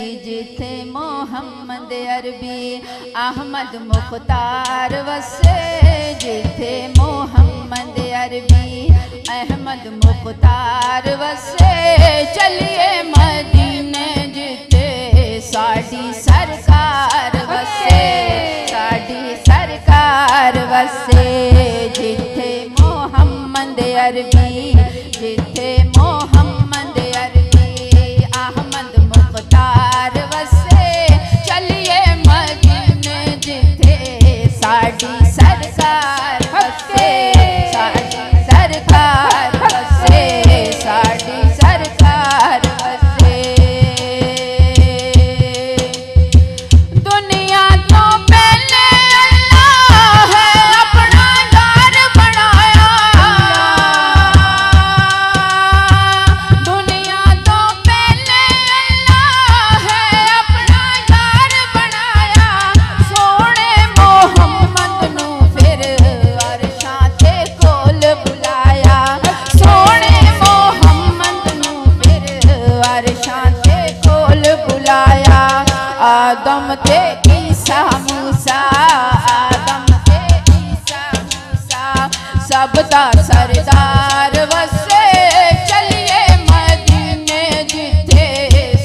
जिथे मोहम्मद अरबी अहमद मुख्तार वसे, जिथे मोहम्मद अरबी अहमद मुख्तार वसे। चलिए मदीने जिथे साडी सरकार वसे, साडी सरकार वसे। जिथे मोहम्मद अरबी, जिथे मोहम्मद अरबी अहमद मुख्तार वसे। चलिए मदीने जिथे साडी सरकार वसे, साडी सरकार वसे, साडी सरकार वसे। दुनिया तो पहले अल्लाह है अपना यार बनाया, दुनिया तो पहले अल्लाह है अपना यार बनाया। सोने मोहम्मद नू फिर अरशां ते कोल बुलाया, सोने मोहम्मद नू फिर अरशां ते कोल बुलाया। आदम ते ईसा मूसा, आदम ते ईसा मूसा, सबदा सरदार वसे। चलिए मदीने जिथे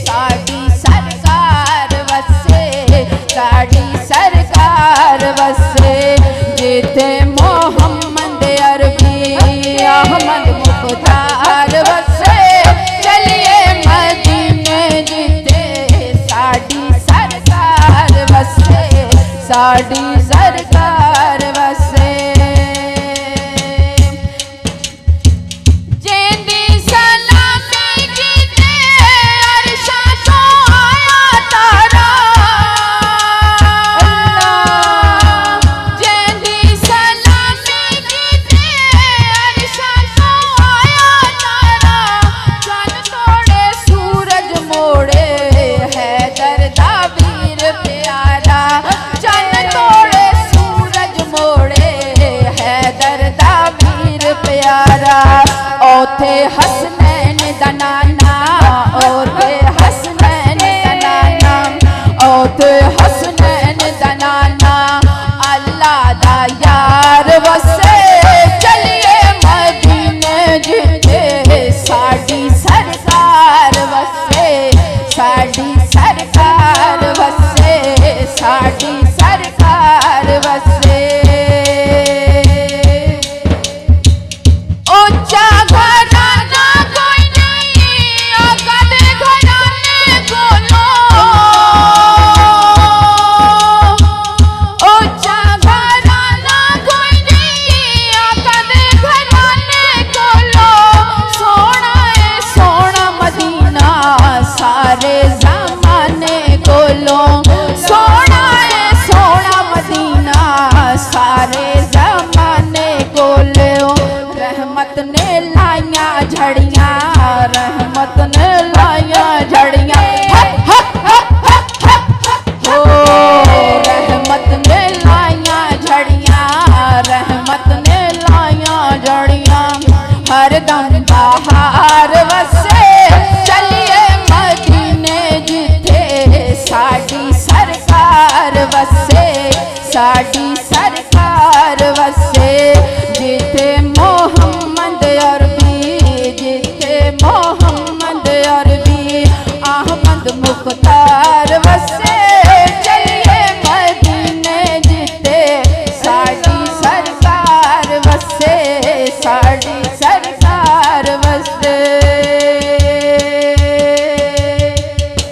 साडी सरकार वसे, साडी सरकार वसे। जिथे मोहम्मद अरबी अहमद मुख्तार वसे। चलिए मदीने जिथे साडी सरकार वसे, साडी सरकार वसे। जेंदी सलामी कीते अरशां तो आया तारा, जेंदी सलामी कीते अरशां तो आया तारा। चन तोड़े सूरज मोड़े हैदर दा वीर प्यारा, चन तोड़े सूरज मोड़े हैदर दा वीर प्यारा। ओथे हसनैन दा नाना, ओथे हसनैन दा नाना, ओथे हसनैन दा नाना अल्लाह दा यार वसे। चलिए मदीने जिथे साडी सरकार वसे, साडी सरकार वसे, साडी सरकार वसे। ऊंचा घराना कोई नहीं आका दे घराने कोलो, ऊंचा घराना कोई नहीं आका दे घराने कोलो। सोना है सोना मदीना सारे ज़माने कोलो, सोना है सोना मदीना सारे ज़माने कोलो। रहमत ने लाइया झड़ियां, रहमत ने लाइया झड़ियां, हो रहमत ने लाइया झड़ियां, रहमत ने लाइया झड़ियां। हरदम बहार वसे। चलिए मदीने जिथे साडी सरकार वसे, साडी सरकार वसे। जिथे मोहम्मद अरबी, जिथे मोहम्मद अरबी अहमद मुख्तार वसे।